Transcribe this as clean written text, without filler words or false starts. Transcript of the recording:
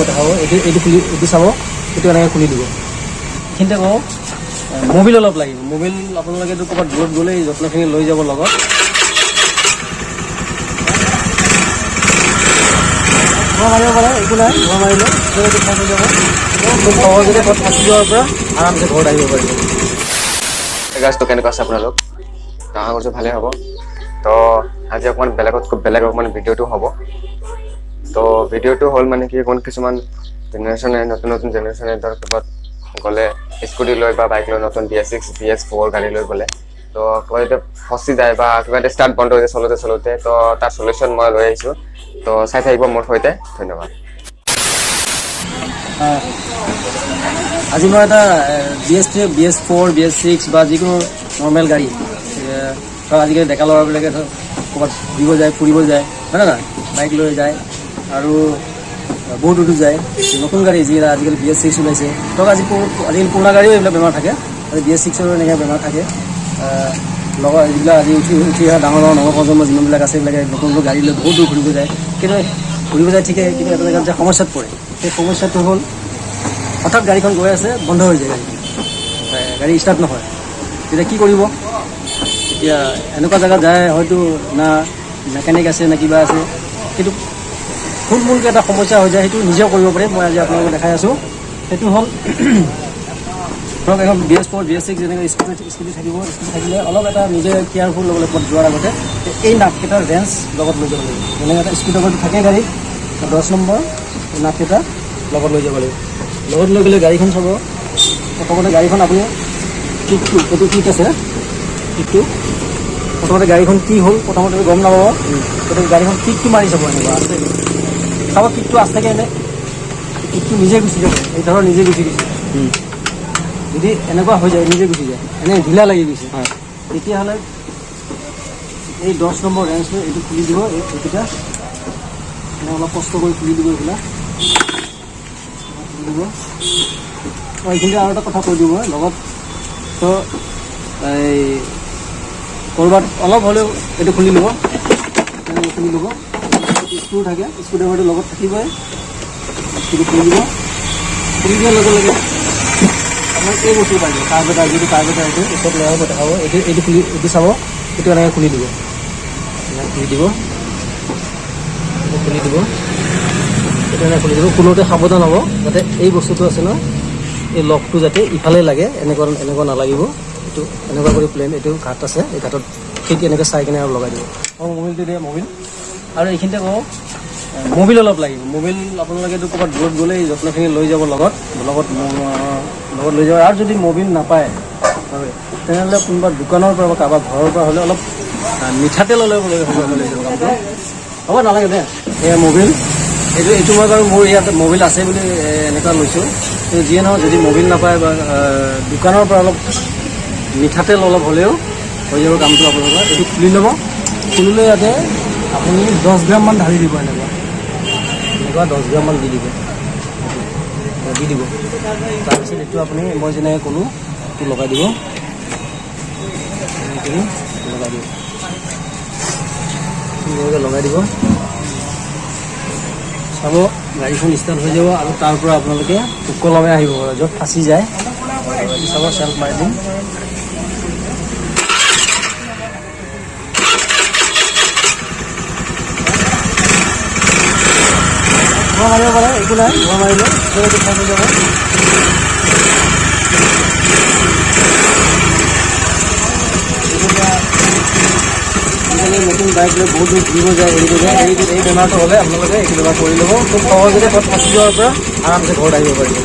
দেখাব এইটো খুলি এইটো চাব এইটো এনেকৈ খুলি দিব এইখিনিতে কওঁ মোবিল অলপ লাগিব মোবিল আপোনালোকে এইটো ক'ৰবাত দূৰত গ'লে এই যত্নখিনি লৈ যাব লগত ধোঁৱা মাৰিব পাৰে একো নাই ধোঁৱা মাৰিলে এইটো খাই হৈ যাব খুব সহজতে ঘৰত ফাঁচি যোৱাৰ পৰা আৰামছে ঘৰত আহিব পাৰিব গাছটো কেনেকুৱা আছে আপোনালোক আশা কৰিছোঁ ভালেই হ'ব তো আজি অকণমান বেলেগ অকণমান ভিডিঅ'টো হ'ব তো ভিডিঅ'টো হ'ল মানে কি অকণমান কিছুমান জেনেৰেশ্যনে নতুন জেনেৰেশ্যনে ধৰ ক'ৰবাত গ'লে স্কুটি লৈ বা বাইক লৈ নতুন BS6 BS4 গাড়ী লৈ গ'লে তো ক'ৰবাত এতিয়া ফচি যায় বা কিবা এটা ষ্টাৰ্ট বন্ধ হৈ যায় চলোতে তো তাৰ চলিউশ্যন মই লৈ আহিছোঁ তো চাই থাকিব মোৰ সৈতে ধন্যবাদ আজি মই এটা BS3 BS4 BS6 বা যিকোনো নৰ্মেল গাড়ী ধৰক আজিকালি ডেকা ল'ৰাবিলাকে ধৰক ক'ৰবাত ঘূৰিব যায় ফুৰিব যায় হয় নহয় বাইক লৈ যায় আৰু বহুত দূৰ যায় নতুন গাড়ী যিবিলাক আজিকালি BS6 ওলাইছে ধৰক আজিকালি পুৰণা গাড়ীও এইবিলাক বেমাৰ থাকে আৰু BS6ৰো এনেকৈ বেমাৰ থাকে লগৰ যিবিলাক আজি উঠি অহা ডাঙৰ নৱপ্ৰজন্মৰ যিমানবিলাক আছে এইবিলাকে নতুন গাড়ী লৈ বহুত দূৰ ঘূৰিব যায় কিন্তু ঘূৰিব যায় ঠিকে কিন্তু এটা জেগাত যে সমস্যাত পৰে সেই সমস্যাটো হ'ল হঠাৎ গাড়ীখন গৈ আছে বন্ধ হৈ যায় গাড়ী ষ্টাৰ্ট নহয় তেতিয়া কি কৰিব এতিয়া এনেকুৱা জেগাত যায় হয়তো না মেকানিক আছে না কিবা আছে কিন্তু ফুলমূলকৈ এটা সমস্যা হৈ যায় সেইটো নিজেও কৰিব পাৰে মই আজি আপোনালোকক দেখাই আছোঁ সেইটো হ'ল ধৰক এখন BS4 BS6 যেনেকৈ স্কুটি থাকিলে অলপ এটা নিজে কেয়াৰফুল ল'ব লাগিব যোৱাৰ আগতে এই নাটকেইটাৰ ৰেঞ্জ লগত লৈ যাব লাগিব যেনেকৈ এটা স্কুটাৰটো থাকে গাড়ী 10 নম্বৰ নাটকেইটা লগত লৈ যাব লাগিব লগত লৈ গ'লে গাড়ীখন চাব প্ৰথমতে গাড়ীখন আপুনি কিকটো এইটো কিক আছে কিকটো প্ৰথমতে গাড়ীখন কি হ'ল প্ৰথমতে গম নাপাব গতিকে গাড়ীখন কিকটো মাৰি চাব এনেকুৱা আছে চাব কিকটো আছেগে এনে কিকটো নিজে গুচি যাব এই ধৰক নিজে গুচি গৈছে যদি এনেকুৱা হৈ যায় নিজে গুচি যায় এনে ঢিলা লাগি গৈছে হয় তেতিয়াহ'লে এই 10 নম্বৰ ৰেঞ্জটো এইটো খুলি দিব এইকেইটা এনে অলপ কষ্ট কৰি খুলি দিব এইবিলাক খুলি দিব এইখিনি আৰু এটা কথা কৈ দিব লগত তো এই ক'ৰবাত অলপ হ'লেও এইটো খুলি ল'ব খুলি ল'ব স্ক্ৰু থাকে স্ক্ৰুড্ৰাইভাৰটো লগত থাকিবই স্ক্ৰুটো খুলি দিব খুলি দিয়াৰ লগে লগে আপোনাৰ এই বস্তু পাই যাব কাৰ্বেটাৰ যিটো কাৰ্বেটাৰ এইটো ওচৰত লৈ আহিব দেখাব এইটো খুলি এইটো চাব এইটো এনেকৈ খুলি দিব খুলি দিব খুলি দিব এইটো এনেকৈ খুলি দিব খোলোতে সাৱধান হ'ব যাতে এই বস্তুটো আছে ন এই লকটো যাতে ইফালে লাগে এনেকুৱা নালাগিব এইটো এনেকুৱা কৰি প্লেন এইটো ঘাট আছে এই ঘাটত ঠিক এনেকৈ চাই কিনে আৰু লগাই দিব মোবিলটো দিয়ে মোবিল আৰু এইখিনিতে কওঁ মোবিল অলপ লাগিব মোবিল আপোনালোকে এইটো ক'ৰবাত দূৰত গ'লে এই যত্নখিনি লৈ যাব লগত লৈ যাব আৰু যদি মোবিল নাপায় তেনেহ'লে কোনোবা দোকানৰ পৰা বা কাৰোবাৰ ঘৰৰ পৰা হ'লে অলপ মিঠাতেল হ'লে হ'ব নালাগে দে এয়া মোবিল এইটো মই বাৰু মোৰ ইয়াত মোবিল আছে বুলি এনেকুৱা লৈছোঁ কিন্তু যিয়ে নহওক যদি মোবিল নাপায় বা দোকানৰ পৰা অলপ মিঠাতেল অলপ হ'লেও হৈ যাব কামটো আপোনালোকৰ এইটো খুলি ল'ব খুলি লৈ ইয়াতে আপুনি 10 গ্ৰামমান ঢালি দিব এনেকুৱা 10 গ্ৰামমান দি দিব তাৰপিছত এইটো আপুনি মই যেনেকৈ ক'লোঁ এইটো লগাই দিব লগাই দিব চাব গাড়ীখন ষ্টাৰ্ট হৈ যাব আৰু তাৰ পৰা আপোনালোকে সুকলমে আহিব য'ত ফাঁচি যায় চাব চেল্ফ মাৰি দিম ধোঁৱা মাৰিব পাৰে একো নাই ধোঁৱা মাৰিলে এইটো খাই হৈ যাব নতুন বাইক লৈ বহুত দূৰ ঘূৰিব যায় এই বেমাৰটো হ'লে আপোনালোকে এইটো বেমাৰ কৰি ল'ব খুব সহজতে ঘৰত ফাঁচি যোৱাৰ পৰা আৰামছে ঘৰত আহিব পাৰিব